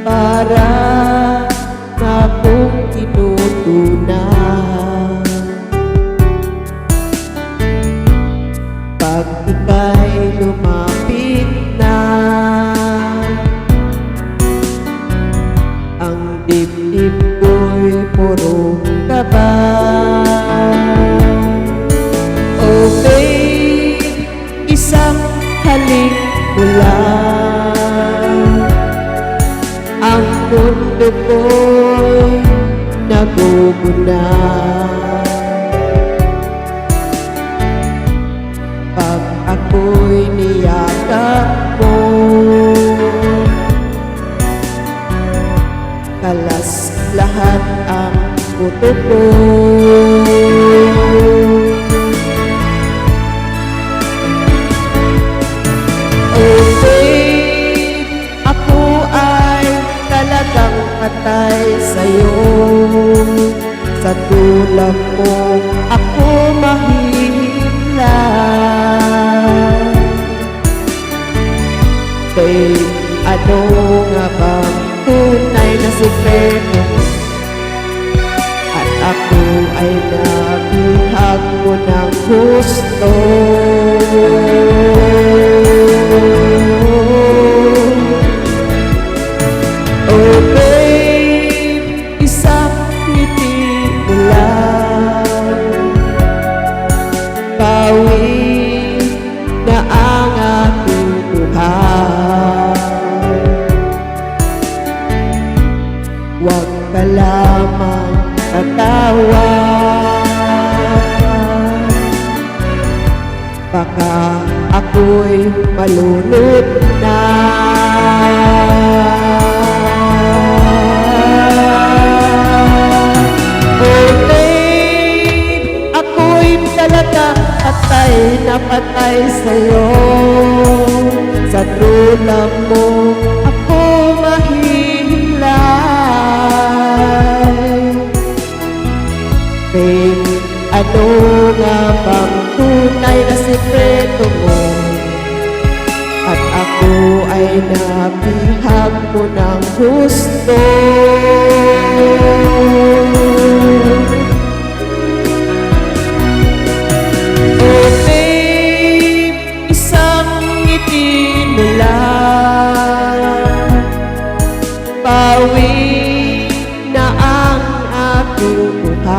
para na kung tinutunan. Pag ika'y lumapit na, ang dibdib ko'y puro kaba. Oh babe, isang halik mo lang, ang mundo ko'y naguguna. Pag ako'y niyakap mo, kalas lahat ang puto ko. Oh babe, ako ay talagang patay sa'yo. Sa tulad mo ako mahihimlay. Babe, ano nga bang tunay na sikreto? At ako ay nabihag mo ng gusto. Oh babe, isang ngiti mo lang, bawi na ang aking buhay. Huwag ka lamang tatawa, baka ako'y malunod na. Oh babe, ako'y talagang patay na patay sa'yo. Sa tulad mo ako mahihimlay. Babe, ano nga bang tunay na sikreto mo? At ako ay nabihag mo ng gusto. Oh babe, isang ngiti mo lang, bawi na ang aking buhay.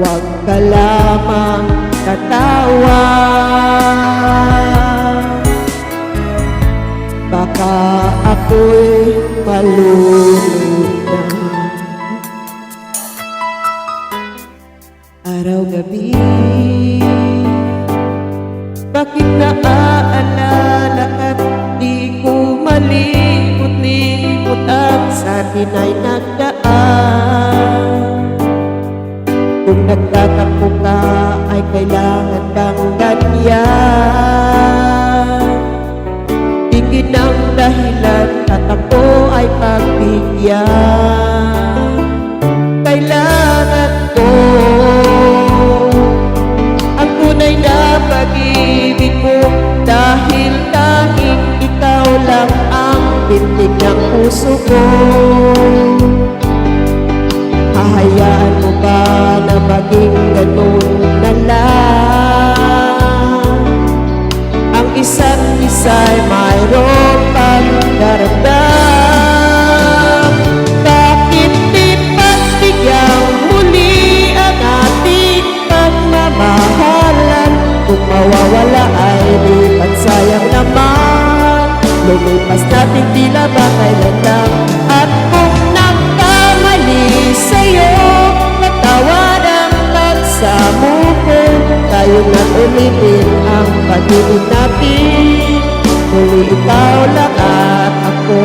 Huwag ka lamang tatawa, baka ako'y malunod na. Araw-gabi, bakit naaalala ka't di ko malimot-limot ang sa atin ay nagdaan? Kung nagtatampo ka ay kailangan kang ganyan. Tingin ang dahilan at ako ay pagbigyan. Kailangan ko ang tunay na pag-ibig mo, dahil tanging ikaw lang ang bintig ng puso ko. Hahayaan mo ba na maging ganun na lang? Ang isa't isa'y mayroong pagdaramdam. Bakit di pagbigyan muli ang ating pagmamahalan? Kung mawawala ay lipat, sayang naman. Lumipas natin tila ba kailan lang. At kung nagkamali sa'yo, patawad ang pagsamuko. Tayo na ulitin ang pag-ibig natin. Muli ikaw lang at ako.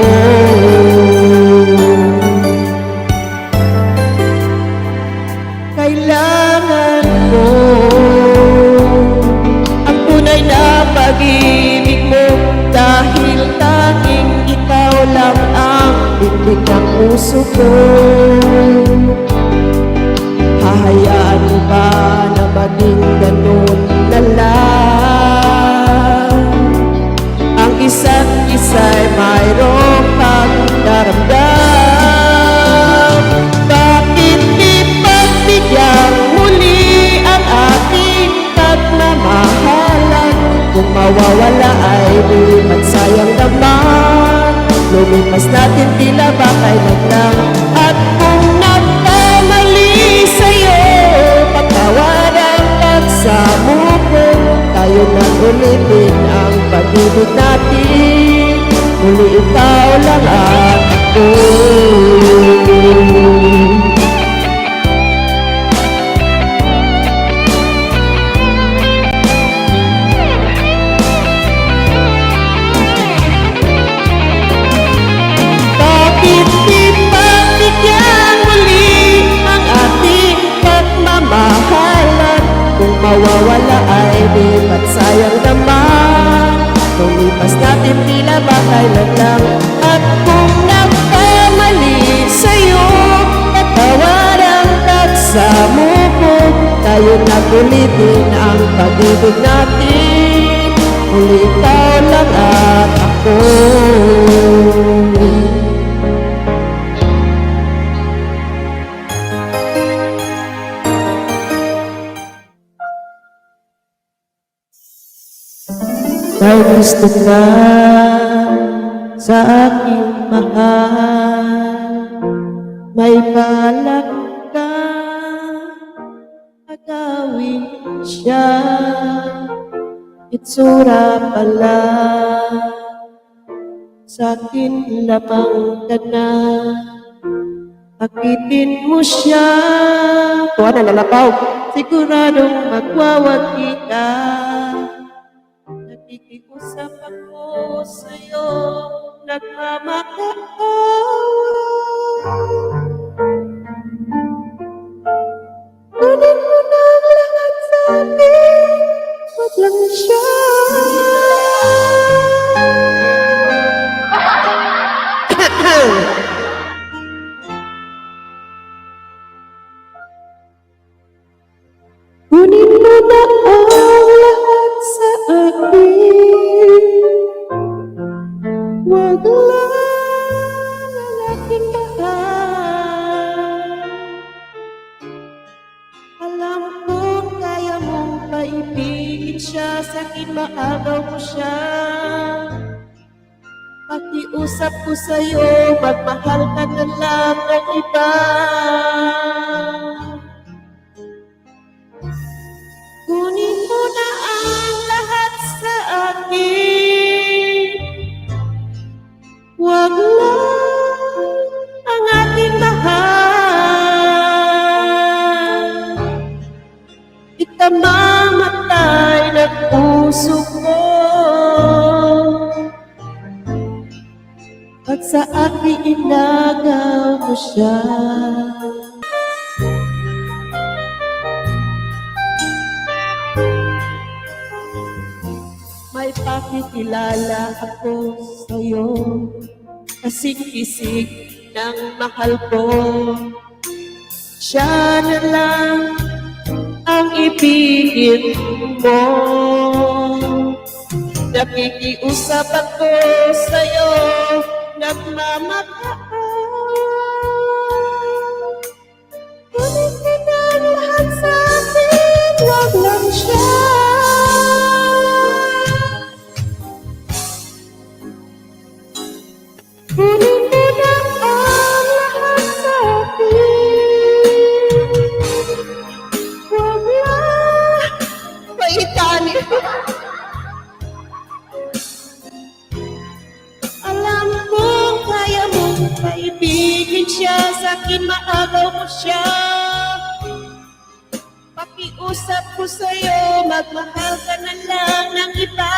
Kailangan ko ang tunay na pag-ibig mo, dahil tanging ikaw lang ang bintig ng puso ko. Hahayaan mo ba na maging ganun na lang? tila ba kailan lang. At kung nagkamali sa'yo, patawaran at sa muko, tayo na ulitin ang pag-ibig natin. Muli ikaw lang at ako. Bakit di pagbigyan muli ang ating pagmamahalan? Kung mawawala ay di ba't sayang naman? Lumipas natin tila ba kailan lang. At kung nagkamali sa'yo, patawaran at sa muko, tayo nagulitin ang pag-ibig natin. Muli ikaw lang at ako. May gusto ka sa aking mahal, may balak ka agawin siya. Itsura pala sa'kin lamang ka na, akitin mo siya. Kuha na lalapaw, siguradong magwawagi ka. Nakikiusap ako sa'yo, nagmamakaawa. Kunin mo na ang lahat sa akin, wag lang siya. Kunin mo na ang lahat sa akin, wag lang ang aking mahal. Alam kong kaya mong paibigin siya, sa'kin maagaw mo siya. Pakiusap ko sa'yo, magmahal ka na lang ng iba. Kunin mo na ang lahat sa akin, wag lang ang aking mahal. Ikamamatay ng puso ko, at sa aking inagaw mo siya. May pakikilala ako sa'yo, kasing-kisig ng mahal ko. Siya na lang ang ibigin mo. Nakikiusap ako sa'yo, nagmamakaawa. Kunin mo na ang lahat sa akin, wag lang siya. Kunin mo na ang lahat sa akin, wag lang. Paitanin. Alam kong kaya mong paibigin siya, sa'kin maagaw mo siya. Pakiusap ko sa'yo, magmahal ka na lang ng iba.